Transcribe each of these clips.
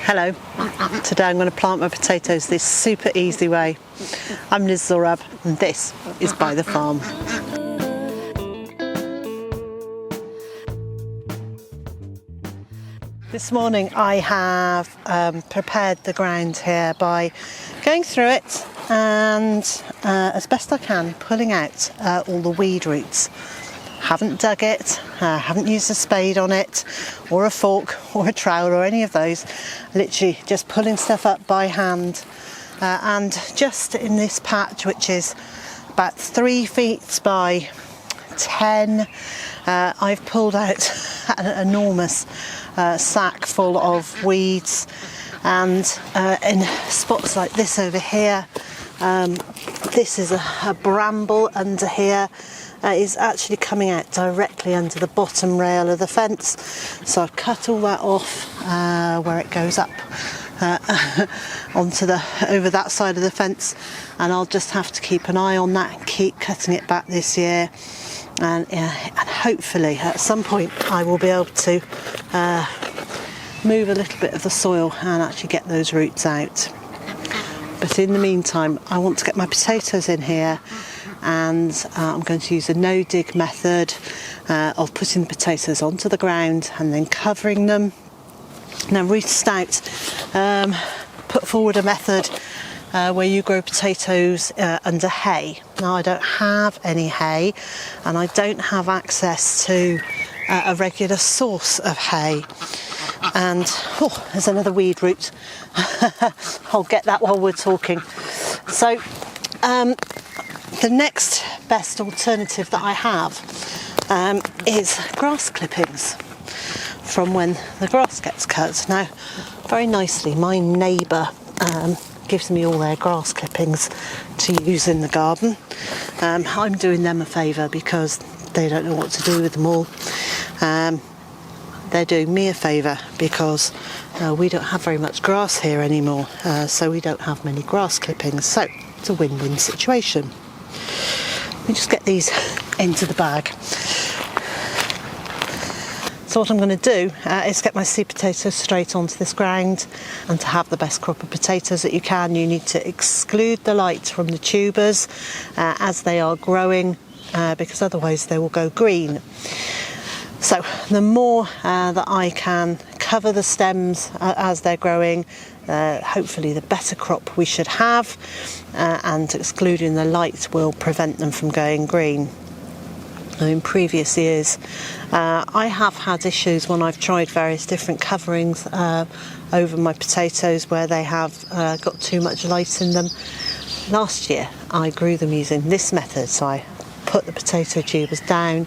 Hello, today I'm going to plant my potatoes this super easy way. I'm Zorab and this is Byther Farm. This morning I have prepared the ground here by going through it and as best I can pulling out all the weed roots. Haven't dug it, haven't used a spade on it or a fork or a trowel or any of those. Literally just pulling stuff up by hand and just in this patch, which is about 3 feet by 10, I've pulled out an enormous sack full of weeds, and in spots like this over here, this is a bramble under here. Is actually coming out directly under the bottom rail of the fence, so I've cut all that off where it goes up onto over that side of the fence, and I'll just have to keep an eye on that and keep cutting it back this year, and hopefully at some point I will be able to move a little bit of the soil and actually get those roots out. But in the meantime I want to get my potatoes in here, and I'm going to use a no-dig method of putting the potatoes onto the ground and then covering them. Now Ruth Stout put forward a method where you grow potatoes under hay. Now I don't have any hay and I don't have access to a regular source of hay. And oh, there's another weed root. I'll get that while we're talking. So the next best alternative that I have is grass clippings from when the grass gets cut. Now, very nicely, my neighbour gives me all their grass clippings to use in the garden. I'm doing them a favour because they don't know what to do with them all. They're doing me a favour because we don't have very much grass here anymore, so we don't have many grass clippings. So it's a win-win situation. Let me just get these into the bag. So what I'm going to do is get my seed potatoes straight onto this ground, and to have the best crop of potatoes that you can, you need to exclude the light from the tubers as they are growing, because otherwise they will go green. So the more that I can cover the stems as they're growing, hopefully the better crop we should have, and excluding the light will prevent them from going green. In previous years I have had issues when I've tried various different coverings over my potatoes where they have got too much light in them. Last year I grew them using this method, so I put the potato tubers down,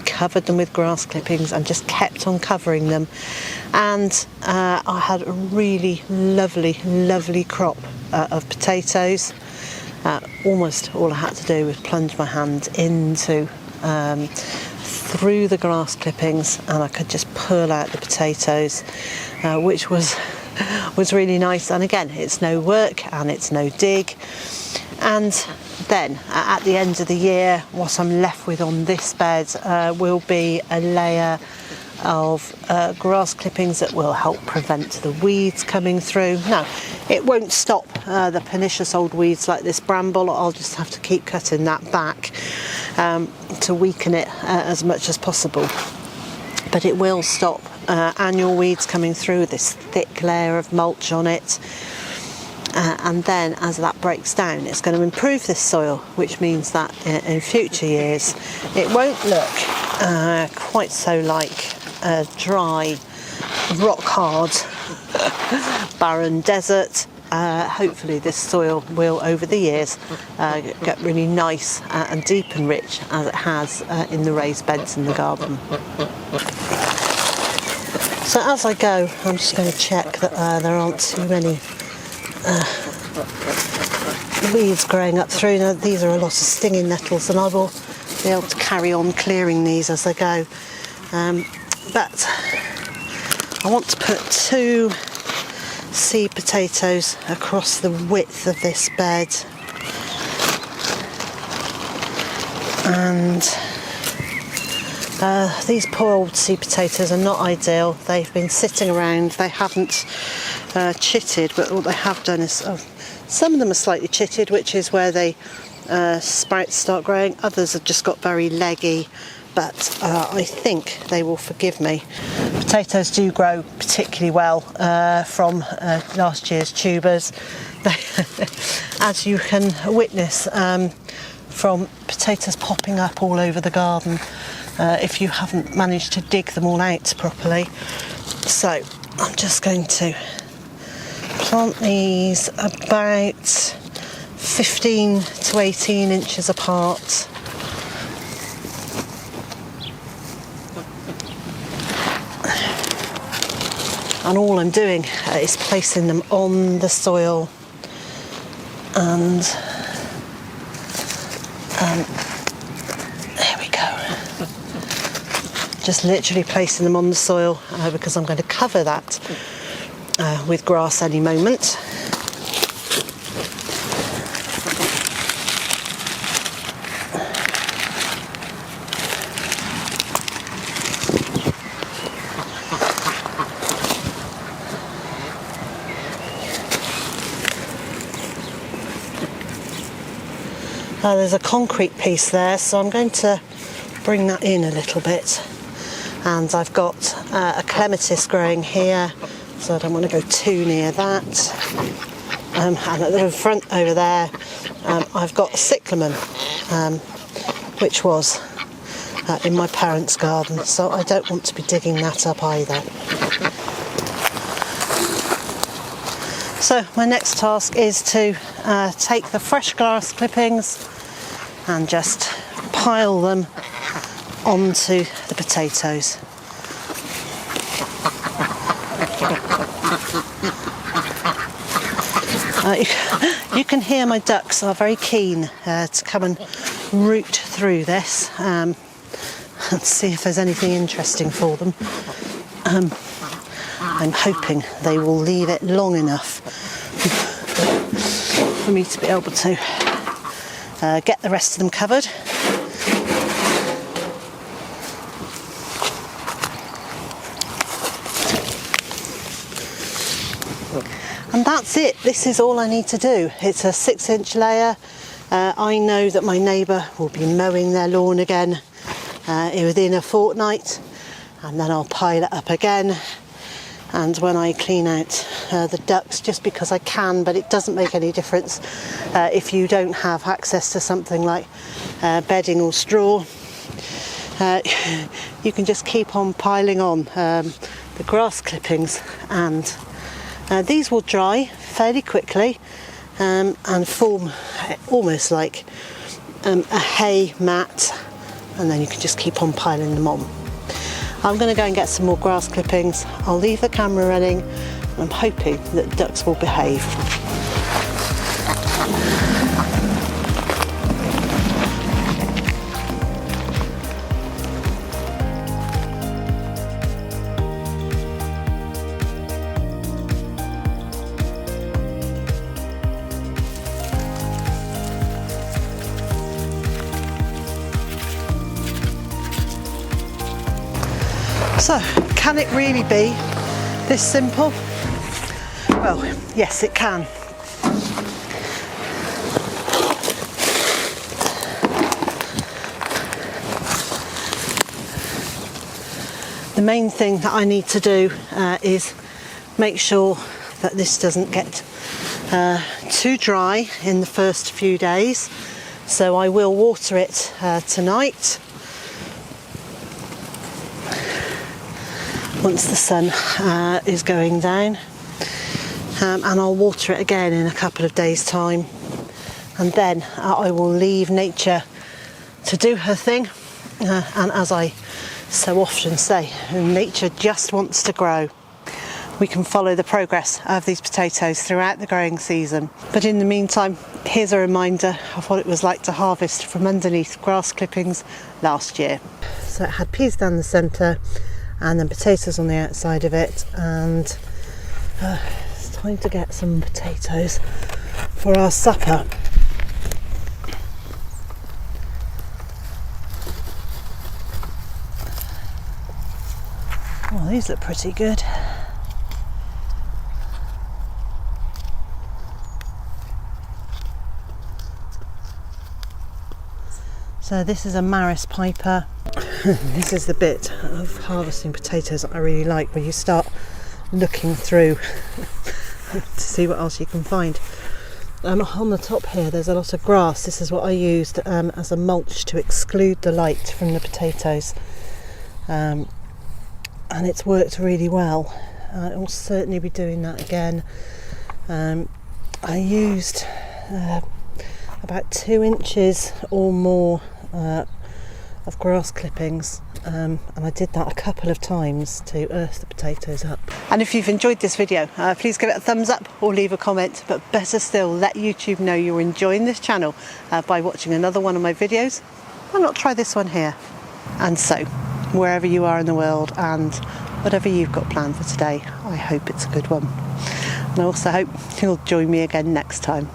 covered them with grass clippings and just kept on covering them, and I had a really lovely crop of potatoes. Almost all I had to do was plunge my hand into through the grass clippings and I could just pull out the potatoes, which was really nice. And again, it's no work and it's no dig. And then at the end of the year, what I'm left with on this bed will be a layer of grass clippings that will help prevent the weeds coming through. Now, it won't stop the pernicious old weeds like this bramble. I'll just have to keep cutting that back to weaken it as much as possible. But it will stop annual weeds coming through, this thick layer of mulch on it. And then as that breaks down, it's going to improve this soil, which means that in future years it won't look quite so like a dry, rock hard, barren desert. Hopefully this soil will over the years get really nice and deep and rich as it has in the raised beds in the garden. So as I go, I'm just going to check that there aren't too many weeds growing up through. Now, these are a lot of stinging nettles and I will be able to carry on clearing these as I go. But I want to put 2 seed potatoes across the width of this bed, and These poor old seed potatoes are not ideal. They've been sitting around, they haven't chitted, but what they have done is, some of them are slightly chitted, which is where they sprouts start growing. Others have just got very leggy, but I think they will forgive me. Potatoes do grow particularly well from last year's tubers. As you can witness from potatoes popping up all over the garden if you haven't managed to dig them all out properly. So I'm just going to plant these about 15 to 18 inches apart. And all I'm doing is placing them on the soil, and there we go. Just literally placing them on the soil because I'm going to cover that with grass any moment. There's a concrete piece there, so I'm going to bring that in a little bit. And I've got a clematis growing here, so I don't want to go too near that. And at the front over there, I've got a cyclamen, which was in my parents' garden, so I don't want to be digging that up either. So my next task is to take the fresh grass clippings and just pile them onto the potatoes. You can hear my ducks are very keen to come and root through this and see if there's anything interesting for them. I'm hoping they will leave it long enough for me to be able to get the rest of them covered. And that's it. This is all I need to do. It's a 6-inch layer. I know that my neighbour will be mowing their lawn again within a fortnight, and then I'll pile it up again. And when I clean out the ducts, just because I can, but it doesn't make any difference if you don't have access to something like bedding or straw. You can just keep on piling on the grass clippings, and these will dry fairly quickly and form almost like a hay mat, and then you can just keep on piling them on. I'm going to go and get some more grass clippings. I'll leave the camera running. I'm hoping that ducks will behave. So, can it really be this simple? Well, yes, it can. The main thing that I need to do is make sure that this doesn't get too dry in the first few days. So I will water it tonight. Once the sun is going down, and I'll water it again in a couple of days' time, and then I will leave nature to do her thing, and as I so often say, nature just wants to grow. We can follow the progress of these potatoes throughout the growing season, but in the meantime, here's a reminder of what it was like to harvest from underneath grass clippings last year. So it had peas down the centre and then potatoes on the outside of it, and it's time to get some potatoes for our supper. Oh, these look pretty good. So this is a Maris Piper. This is the bit of harvesting potatoes that I really like, where you start looking through to see what else you can find. On the top here there's a lot of grass. This is what I used as a mulch to exclude the light from the potatoes, and it's worked really well. I will certainly be doing that again. I used about 2 inches or more of grass clippings, and I did that a couple of times to earth the potatoes up. And if you've enjoyed this video, please give it a thumbs up or leave a comment, but better still, let YouTube know you're enjoying this channel by watching another one of my videos. Why not try this one here? And so, wherever you are in the world and whatever you've got planned for today, I hope it's a good one. And I also hope you'll join me again next time.